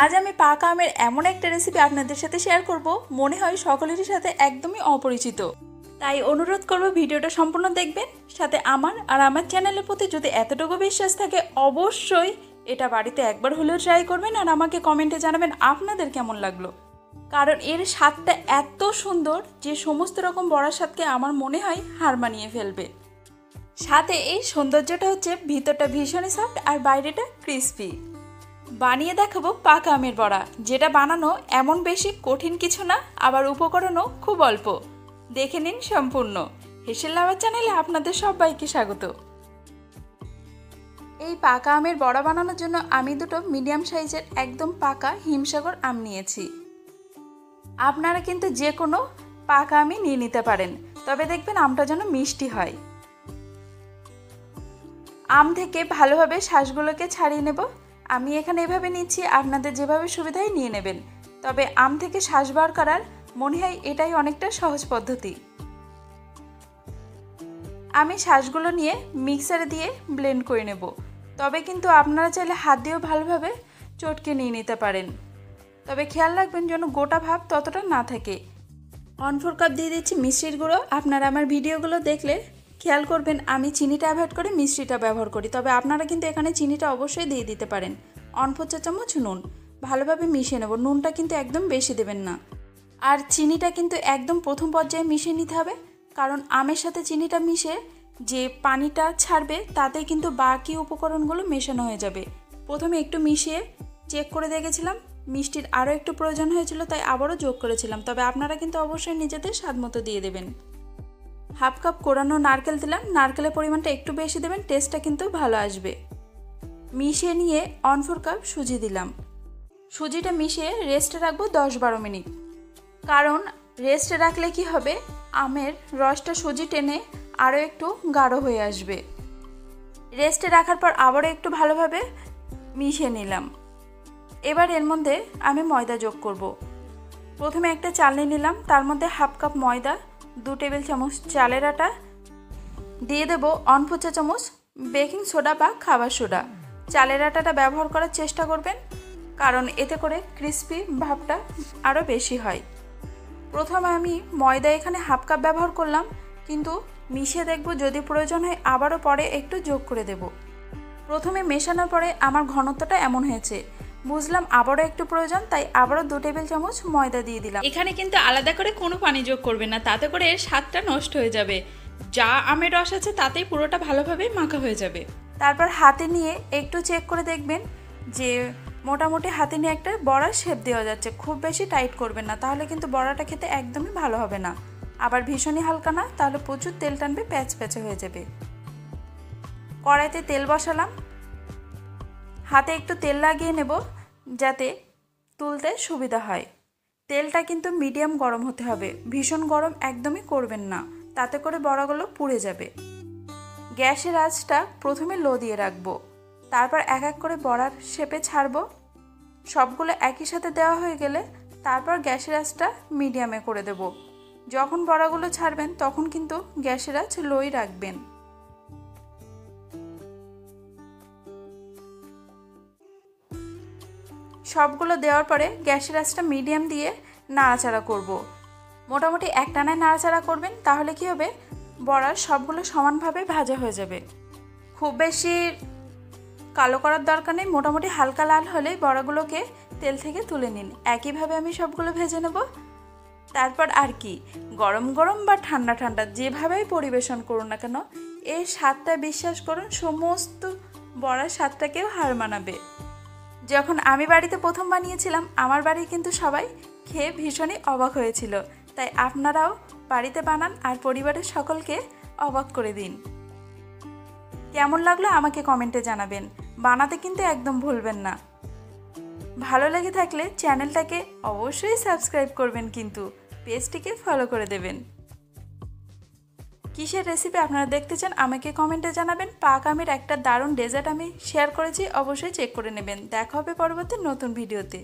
আজ আমি পাকা আমের এমন একটা রেসিপি আপনাদের সাথে শেয়ার করব, মনে হয় সকলেরই সাথে একদমই অপরিচিত। তাই অনুরোধ করব ভিডিওটা সম্পূর্ণ দেখবেন। সাথে আমার আর আমার চ্যানেলের প্রতি যদি এতটুকু বিশ্বাস থাকে, অবশ্যই এটা বাড়িতে একবার হলেও ট্রাই করবেন আর আমাকে কমেন্টে জানাবেন আপনাদের কেমন লাগলো। কারণ এর স্বাদটা এত সুন্দর যে সমস্ত রকম বড়ার স্বাদকে আমার মনে হয় হার মানিয়ে ফেলবে। সাথে এই সৌন্দর্যটা হচ্ছে ভিতরটা ভীষণই সফট আর বাইরেটা ক্রিস্পি। বানিয়ে দেখাবো পাকা আমের বড়া, যেটা বানানো এমন বেশি কঠিন কিছু না, আবার উপকরণও খুব অল্প। দেখে নিন সম্পূর্ণ। হেসেল লাভার চ্যানেলে আপনাদের সবাইকে স্বাগত। এই পাকা আমের বড়া বানানোর জন্য আমি দুটো মিডিয়াম সাইজের একদম পাকা হিমসাগর আম নিয়েছি। আপনারা কিন্তু যে কোনো পাকা আমই নিয়ে নিতে পারেন, তবে দেখবেন আমটা যেন মিষ্টি হয়। আম থেকে ভালোভাবে শাঁসগুলোকে ছাড়িয়ে নেব। আমি এখানে এভাবে নিচ্ছি, আপনাদের যেভাবে সুবিধা হয় নিয়ে নেবেন। তবে আম থেকে শাঁস বার করার মনে হয় এটাই অনেকটা সহজ পদ্ধতি। আমি শাঁসগুলো নিয়ে মিক্সারে দিয়ে ব্লেন্ড করে নেব। তবে কিন্তু আপনারা চাইলে হাত দিয়েও ভালোভাবে চটকে নিয়ে নিতে পারেন। তবে খেয়াল রাখবেন যেন গোটা ভাব ততটা না থাকে। 1/4 কাপ দিয়ে দিচ্ছি মিষ্টির গুঁড়ো। আপনারা আমার ভিডিওগুলো দেখলে খেয়াল করবেন আমি চিনিটা অ্যাভয়েড করে মিষ্টিটা ব্যবহার করি, তবে আপনারা কিন্তু এখানে চিনিটা অবশ্যই দিয়ে দিতে পারেন। 1/4 চা চামচ নুন ভালোভাবে মিশিয়ে নেব। নুনটা কিন্তু একদম বেশি দেবেন না, আর চিনিটা কিন্তু একদম প্রথম পর্যায়ে মিশিয়ে নিতে হবে, কারণ আমের সাথে চিনিটা মিশে যে পানিটা ছাড়বে তাতে কিন্তু বাকি উপকরণগুলো মেশানো হয়ে যাবে। প্রথমে একটু মিশিয়ে চেক করে দেখেছিলাম, মিষ্টির আরও একটু প্রয়োজন হয়েছিল, তাই আবারও যোগ করেছিলাম। তবে আপনারা কিন্তু অবশ্যই নিজেদের স্বাদ মতো দিয়ে দেবেন। 1/2 কাপ কোরানো নারকেল দিলাম। নারকেলের পরিমাণটা একটু বেশি দেবেন, টেস্টটা কিন্তু ভালো আসবে। মিশিয়ে নিয়ে 1/4 কাপ সুজি দিলাম। সুজিটা মিশিয়ে রেস্টে রাখবো 10-12 মিনিট। কারণ রেস্টে রাখলে কি হবে, আমের রসটা সুজি টেনে আরও একটু গাঢ় হয়ে আসবে। রেস্টে রাখার পর আবারও একটু ভালোভাবে মিশিয়ে নিলাম। এবার এর মধ্যে আমি ময়দা যোগ করব। প্রথমে একটা চালনি নিলাম, তার মধ্যে 1/2 কাপ ময়দা, 2 টেবিল চামচ চালের আটা, দিয়ে দেব 1/4 চা চামচ বেকিং সোডা বা খাবার সোডা। চালের আটাটা ব্যবহার করার চেষ্টা করবেন, কারণ এতে করে ক্রিস্পি ভাবটা আরও বেশি হয়। প্রথমে আমি ময়দা এখানে 1/2 কাপ ব্যবহার করলাম, কিন্তু মিশিয়ে দেখব যদি প্রয়োজন হয় আবারও পরে একটু যোগ করে দেব। প্রথমে মেশানোর পরে আমার ঘনত্বটা এমন হয়েছে, বুঝলাম আবারও একটু প্রয়োজন, তাই আবারও 2 টেবিল চামচ ময়দা দিয়ে দিলাম। এখানে কিন্তু আলাদা করে কোনো পানি যোগ করবেন না, তাতে করে এর স্বাদটা নষ্ট হয়ে যাবে। যা আমের রস আছে তাতেই পুরোটা ভালোভাবে মাখা হয়ে যাবে। তারপর হাতে নিয়ে একটু চেক করে দেখবেন যে মোটামুটি হাতে নিয়ে একটা বড়ার শেপ দেওয়া যাচ্ছে। খুব বেশি টাইট করবেন না, তাহলে কিন্তু বড়াটা খেতে একদমই ভালো হবে না। আবার ভীষণই হালকা না, তাহলে প্রচুর তেল টানবে, প্যাচ প্যাচে হয়ে যাবে। কড়াইতে তেল বসালাম, হাতে একটু তেল লাগিয়ে নেব যাতে তুলতে সুবিধা হয়। তেলটা কিন্তু মিডিয়াম গরম হতে হবে, ভীষণ গরম একদমই করবেন না, তাতে করে বড়াগুলো পুড়ে যাবে। গ্যাসের আঁচটা প্রথমে লো দিয়ে রাখবো, তারপর এক এক করে বড়ার শেপে ছাড়বো। সবগুলো একই সাথে দেওয়া হয়ে গেলে তারপর গ্যাসের আঁচটা মিডিয়ামে করে দেব। যখন বড়াগুলো ছাড়বেন তখন কিন্তু গ্যাসের আঁচ লোই রাখবেন। সবগুলো দেওয়ার পরে গ্যাসের আঁচটা মিডিয়াম দিয়ে নাড়াচাড়া করব। মোটামুটি একটানায় নাড়াচাড়া করবেন, তাহলে কি হবে, বড়ার সবগুলো সমানভাবে ভাজা হয়ে যাবে। খুব বেশি কালো করার দরকার নেই, মোটামুটি হালকা লাল হলে বড়াগুলোকে তেল থেকে তুলে নিন। একইভাবে আমি সবগুলো ভেজে নেব। তারপর আর কি, গরম গরম বা ঠান্ডা ঠান্ডা যেভাবেই পরিবেশন করুন না কেন, এই স্বাদটা বিশ্বাস করুন সমস্ত বড়ার স্বাদটাকেও হার মানাবে। যখন আমি বাড়িতে প্রথম বানিয়েছিলাম, আমার বাড়ির কিন্তু সবাই খেয়ে ভীষণই অবাক হয়েছিল। তাই আপনারাও বাড়িতে বানান আর পরিবারের সকলকে অবাক করে দিন। কেমন লাগলো আমাকে কমেন্টে জানাবেন, বানাতে কিন্তু একদম ভুলবেন না। ভালো লেগে থাকলে চ্যানেলটাকে অবশ্যই সাবস্ক্রাইব করবেন, কিন্তু পেজটিকে ফলো করে দেবেন। কিসের রেসিপি আপনারা দেখতে চান আমাকে কমেন্টে জানাবেন। পাকা আমের একটা দারুণ ডেজার্ট আমি শেয়ার করেছি, অবশ্যই চেক করে নেবেন। দেখা হবে পরবর্তী নতুন ভিডিওতে।